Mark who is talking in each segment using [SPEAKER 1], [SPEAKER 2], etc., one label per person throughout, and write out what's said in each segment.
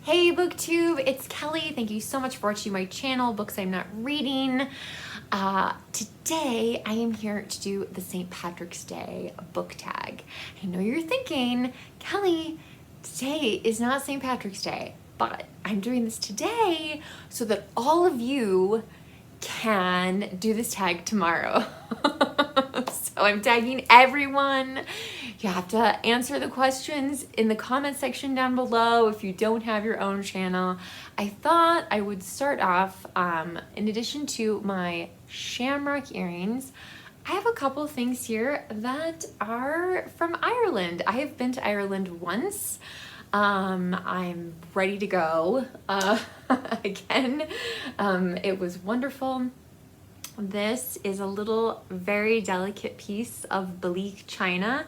[SPEAKER 1] Hey booktube, it's Kelly. Thank you so much for watching my channel, Books I'm Not Reading. Today I am here to do the St. Patrick's Day book tag. I know you're thinking, Kelly, today is not St. Patrick's Day, but I'm doing this today so that all of you can do this tag tomorrow. So I'm tagging everyone. You have to answer the questions in the comment section down below if you don't have your own channel. I thought I would start off, in addition to my shamrock earrings, I have a couple things here that are from Ireland. I have been to Ireland once. I'm ready to go again. It was wonderful. This is a little very delicate piece of bleak china,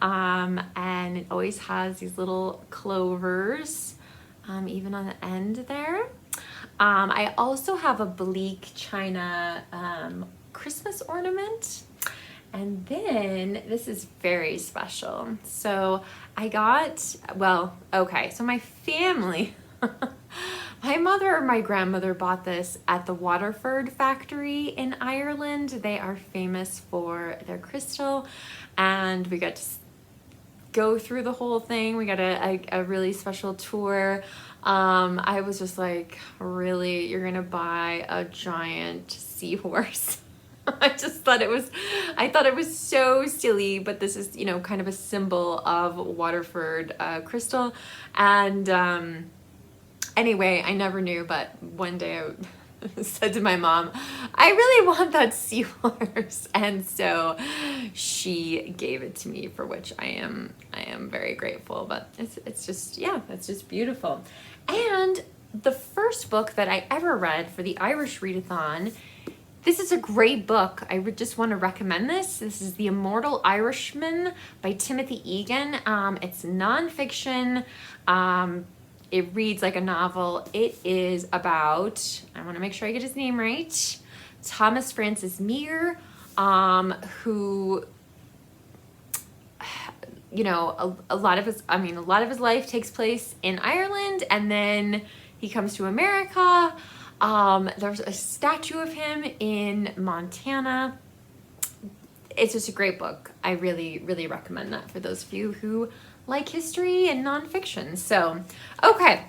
[SPEAKER 1] and it always has these little clovers, even on the end there. I also have a bleak china Christmas ornament. And then this is very special. So I got, well, okay, so my family, my mother or my grandmother bought this at the Waterford factory in Ireland. They are famous for their crystal, and we got to go through the whole thing. We got a really special tour. I was just like, really, you're gonna buy a giant seahorse? I just thought I thought it was so silly, but this is, you know, kind of a symbol of Waterford crystal. And anyway, I never knew, but one day I said to my mom, I really want that seahorse. And so she gave it to me, for which I am very grateful. But it's just, yeah, it's just beautiful. And the first book that I ever read for the Irish Readathon, this is a great book. I would just want to recommend this. This is The Immortal Irishman by Timothy Egan. It's nonfiction. It reads like a novel. It is about, I want to make sure I get his name right, Thomas Francis Meagher, who, you know, a lot of his life takes place in Ireland, and then he comes to America. There's a statue of him in Montana. It's just a great book. I really, really recommend that for those of you who like history and nonfiction. So, okay.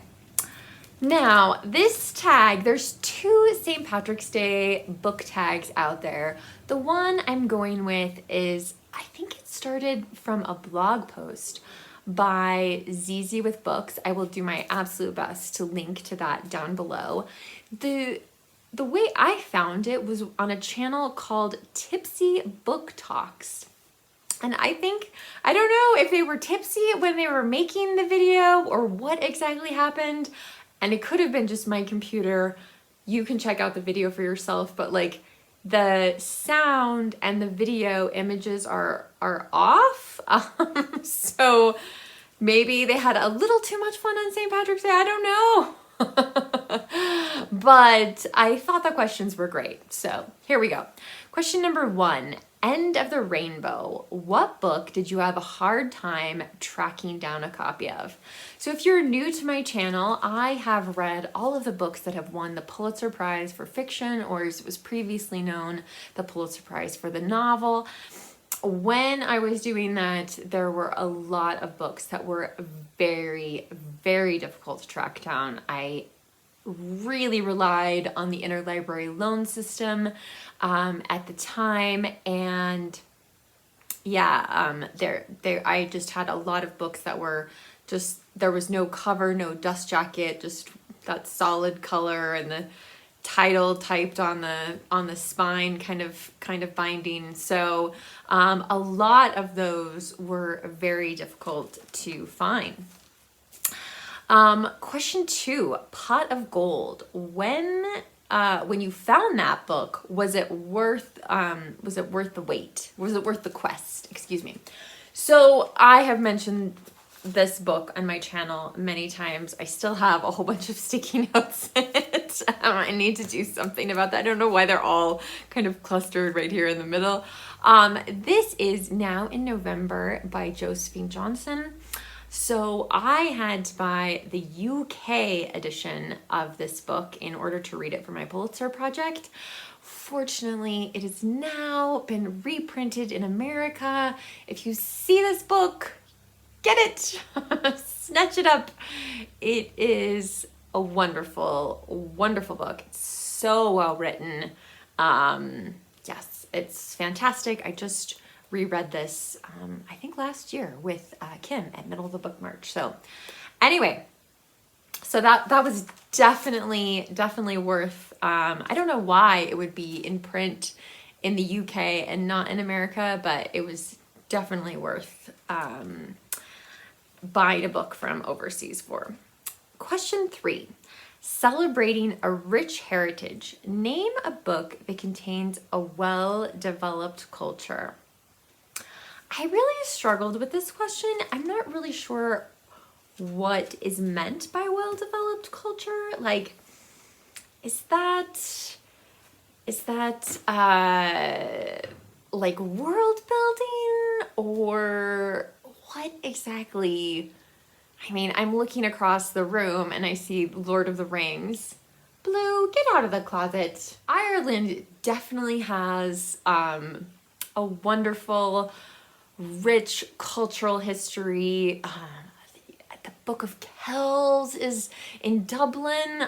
[SPEAKER 1] Now, this tag, there's two St. Patrick's Day book tags out there. The one I'm going with is, I think it started from a blog post by ZZ with Books. I will do my absolute best to link to that down below. The way I found it was on a channel called Tipsy Book Talks. And I don't know if they were tipsy when they were making the video or what exactly happened. And it could have been just my computer. You can check out the video for yourself, but like the sound and the video images are off. So maybe they had a little too much fun on St. Patrick's Day. I don't know. But I thought the questions were great. So here we go. Question number 1, End of the Rainbow. What book did you have a hard time tracking down a copy of? So if you're new to my channel, I have read all of the books that have won the Pulitzer Prize for fiction, or as it was previously known, the Pulitzer Prize for the novel. When I was doing that, there were a lot of books that were very, very difficult to track down. I really relied on the interlibrary loan system at the time, and yeah, I just had a lot of books that were just, there was no cover, no dust jacket, just that solid color and the title typed on the spine kind of binding. So a lot of those were very difficult to find. Question 2, Pot of Gold. When you found that book, was it worth the wait? Was it worth the quest? Excuse me. So I have mentioned this book on my channel many times. I still have a whole bunch of sticky notes in it. I need to do something about that. I don't know why they're all kind of clustered right here in the middle. This is Now in November by Josephine Johnson. So I had to buy the UK edition of this book in order to read it for my Pulitzer project. Fortunately, it has now been reprinted in America. If you see this book, get it, snatch it up. It is a wonderful, wonderful book. It's so well written. Yes, it's fantastic. I just reread this, I think last year with Kim at Middle of the Book March. So anyway, so that was definitely worth, I don't know why it would be in print in the UK and not in America, but it was definitely worth buying a book from overseas for. Question 3, celebrating a rich heritage. Name a book that contains a well-developed culture. I really struggled with this question. I'm not really sure what is meant by well-developed culture. Like, is that like world building, or what exactly? I mean, I'm looking across the room and I see Lord of the Rings. Blue, get out of the closet. Ireland definitely has a wonderful, rich cultural history. The Book of Kells is in Dublin.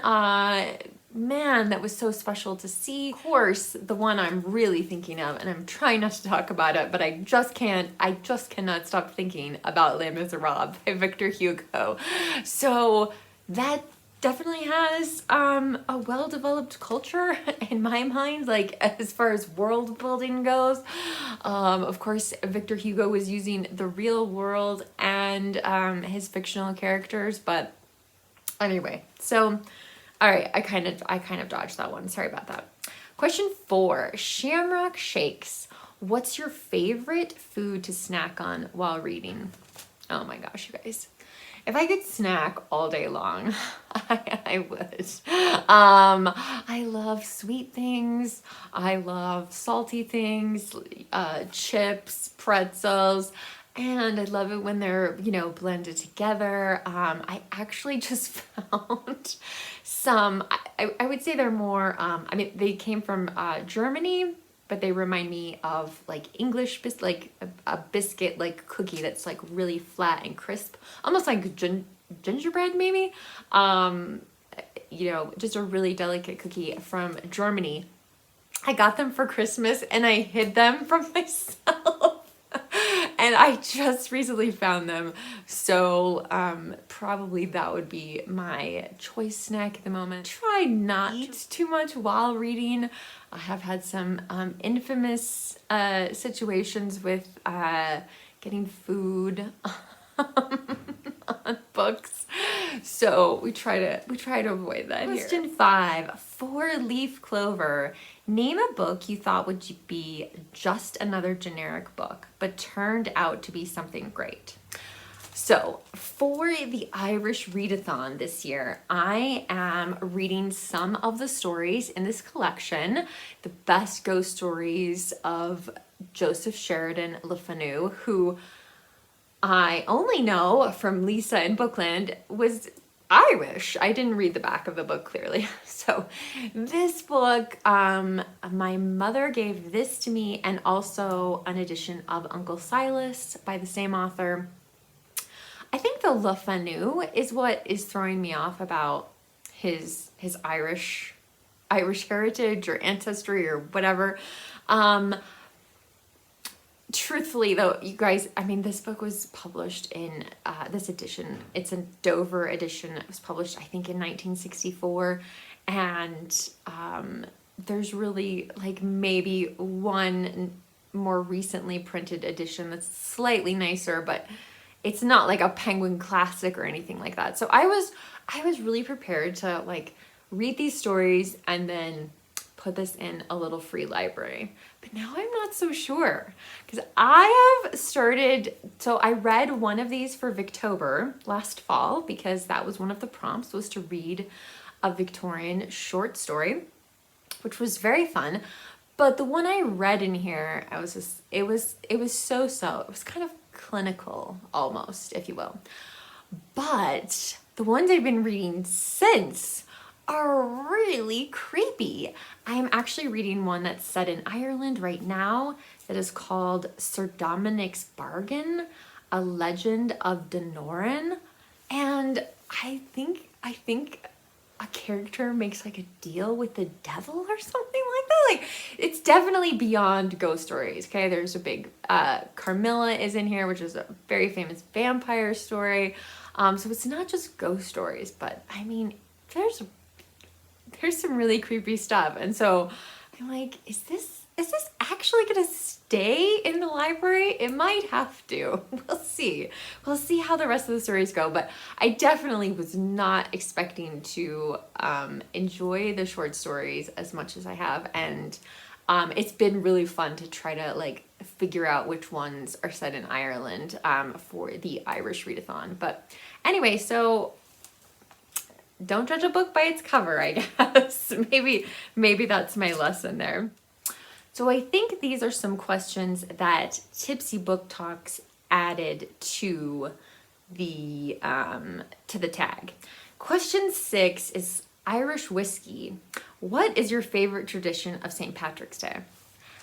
[SPEAKER 1] Man, that was so special to see. Of course, the one I'm really thinking of, and I'm trying not to talk about it, but I just cannot stop thinking about Les Miserables by Victor Hugo. So that definitely has a well-developed culture in my mind, like as far as world building goes. Of course, Victor Hugo was using the real world and his fictional characters, but anyway, so all right, I kind of dodged that one. Sorry about that. Question 4, Shamrock Shakes. What's your favorite food to snack on while reading? Oh my gosh, you guys. If I could snack all day long, I would. I love sweet things. I love salty things, chips, pretzels. And I love it when they're, blended together. I actually just found some, I would say they're more, they came from Germany, but they remind me of like English, like a biscuit, like cookie that's like really flat and crisp, almost like gingerbread maybe. Just a really delicate cookie from Germany. I got them for Christmas and I hid them from myself. And I just recently found them, so probably that would be my choice snack at the moment. Try not to eat too much while reading. I have had some infamous situations with getting food on books, so we try to avoid that. Question 5, 4-leaf clover. Name a book you thought would be just another generic book, but turned out to be something great. So for the Irish Readathon this year, I am reading some of the stories in this collection, the best ghost stories of Joseph Sheridan Le Fanu, who I only know from Lisa in Bookland was Irish. I didn't read the back of the book clearly. So this book, my mother gave this to me, and also an edition of Uncle Silas by the same author. I think the Le Fanu is what is throwing me off about his Irish heritage or ancestry or whatever. Truthfully though, you guys, this book was published in this edition. It's a Dover edition. It was published, I think, in 1964. And there's really like maybe one more recently printed edition that's slightly nicer, but it's not like a Penguin classic or anything like that. So I was really prepared to like read these stories and then put this in a little free library. But now I'm not so sure, because I have started, so I read one of these for Victober last fall, because that was one of the prompts, was to read a Victorian short story, which was very fun. But the one I read in here, it was so-so. It was kind of clinical almost, if you will. But the ones I've been reading since are really creepy. I'm actually reading one that's set in Ireland right now that is called Sir Dominic's Bargain, A Legend of Denoran. And I think a character makes like a deal with the devil or something like that. Like, it's definitely beyond ghost stories. Okay, there's a big Carmilla is in here, which is a very famous vampire story. So it's not just ghost stories, but I mean, there's some really creepy stuff. And so I'm like, is this actually gonna stay in the library? It might have to. We'll see. We'll see how the rest of the stories go. But I definitely was not expecting to enjoy the short stories as much as I have. And it's been really fun to try to like figure out which ones are set in Ireland for the Irish Readathon. But anyway, so don't judge a book by its cover, I guess. Maybe that's my lesson there. So I think these are some questions that Tipsy Book Talks added to the tag. Question 6 is Irish whiskey. What is your favorite tradition of St. Patrick's Day?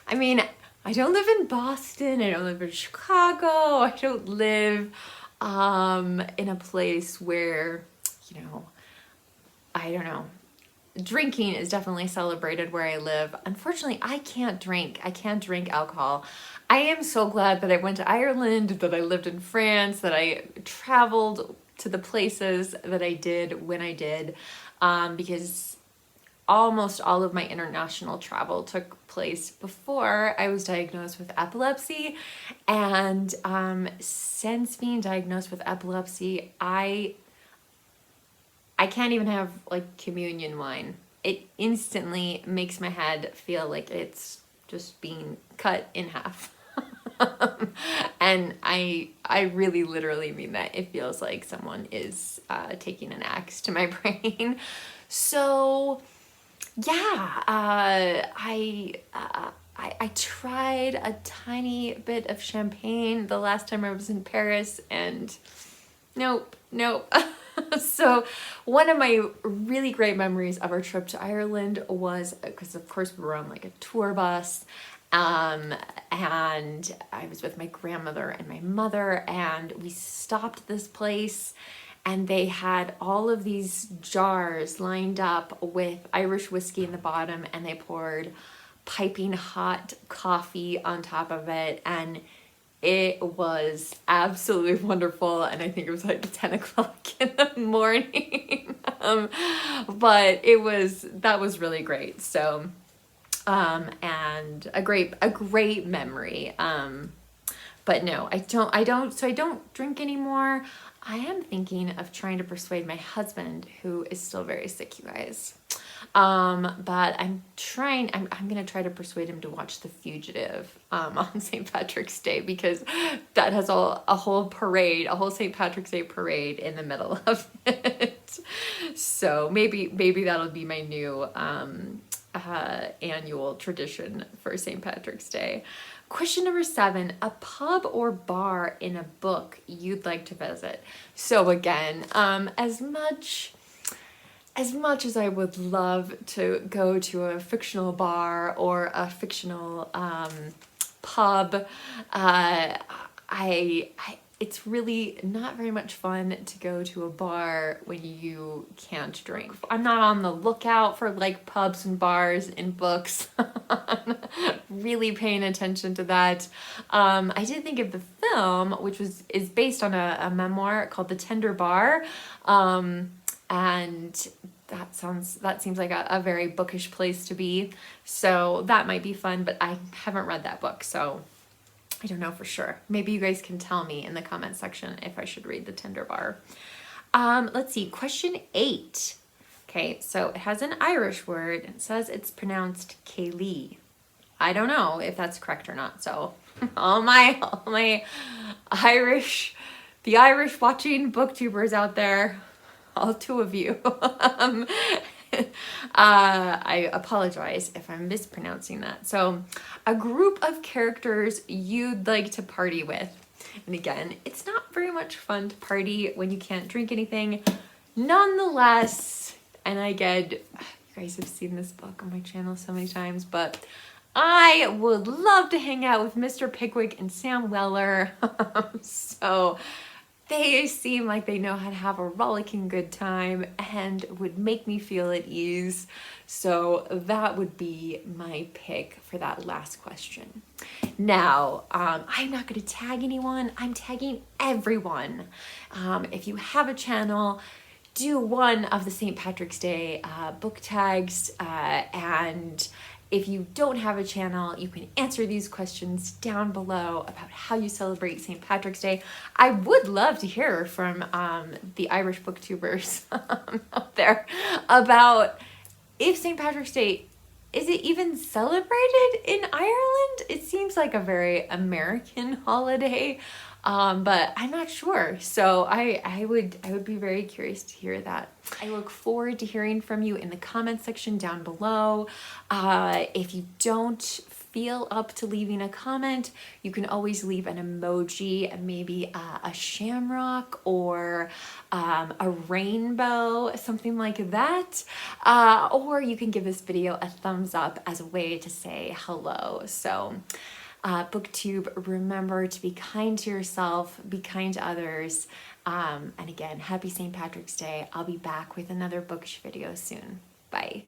[SPEAKER 1] I mean, I don't live in Boston. I don't live in Chicago. I don't live in a place where, you know, I don't know. Drinking is definitely celebrated where I live. Unfortunately, I can't drink. I can't drink alcohol. I am so glad that I went to Ireland, that I lived in France, that I traveled to the places that I did when I did, because almost all of my international travel took place before I was diagnosed with epilepsy. And since being diagnosed with epilepsy, I can't even have like communion wine. It instantly makes my head feel like it's just being cut in half. And I really literally mean that. It feels like someone is taking an axe to my brain. So yeah, I tried a tiny bit of champagne the last time I was in Paris, and nope. So one of my really great memories of our trip to Ireland was, because of course we were on like a tour bus, and I was with my grandmother and my mother, and we stopped this place, and they had all of these jars lined up with Irish whiskey in the bottom, and they poured piping hot coffee on top of it, and it was absolutely wonderful. And I think it was like 10 o'clock in the morning. But that was really great. So, and a great memory. But no, I don't drink anymore. I am thinking of trying to persuade my husband, who is still very sick, you guys. But I'm gonna try to persuade him to watch The Fugitive on St. Patrick's Day, because that has a whole St. Patrick's Day parade in the middle of it. So maybe that'll be my new annual tradition for St. Patrick's Day. Question number 7, a pub or bar in a book you'd like to visit. So again, as much as I would love to go to a fictional bar or a fictional pub, it's really not very much fun to go to a bar when you can't drink. I'm not on the lookout for like pubs and bars in books. Really paying attention to that. I did think of the film, which is based on a memoir called The Tender Bar. And that seems like a very bookish place to be. So that might be fun, but I haven't read that book, so I don't know for sure. Maybe you guys can tell me in the comment section if I should read The Tender Bar. Let's see, question 8. Okay, so it has an Irish word. It says it's pronounced Kaylee. I don't know if that's correct or not. So all my Irish watching booktubers out there, all 2 of you, I apologize if I'm mispronouncing that. So, a group of characters you'd like to party with. And again, it's not very much fun to party when you can't drink anything. Nonetheless, and again, you guys have seen this book on my channel so many times, but I would love to hang out with Mr. Pickwick and Sam Weller. So they seem like they know how to have a rollicking good time and would make me feel at ease. So that would be my pick for that last question. Now, I'm not going to tag anyone. I'm tagging everyone. If you have a channel, do one of the St. Patrick's Day book tags, and if you don't have a channel, you can answer these questions down below about how you celebrate St. Patrick's Day. I would love to hear from the Irish booktubers out there about if St. Patrick's Day, is it even celebrated in Ireland? It seems like a very American holiday, but I'm not sure. So I would be very curious to hear that. I look forward to hearing from you in the comment section down below. If you don't feel up to leaving a comment, you can always leave an emoji, maybe a shamrock or a rainbow, something like that. Or you can give this video a thumbs up as a way to say hello. So booktube, remember to be kind to yourself, be kind to others. And again, happy St. Patrick's Day. I'll be back with another bookish video soon. Bye.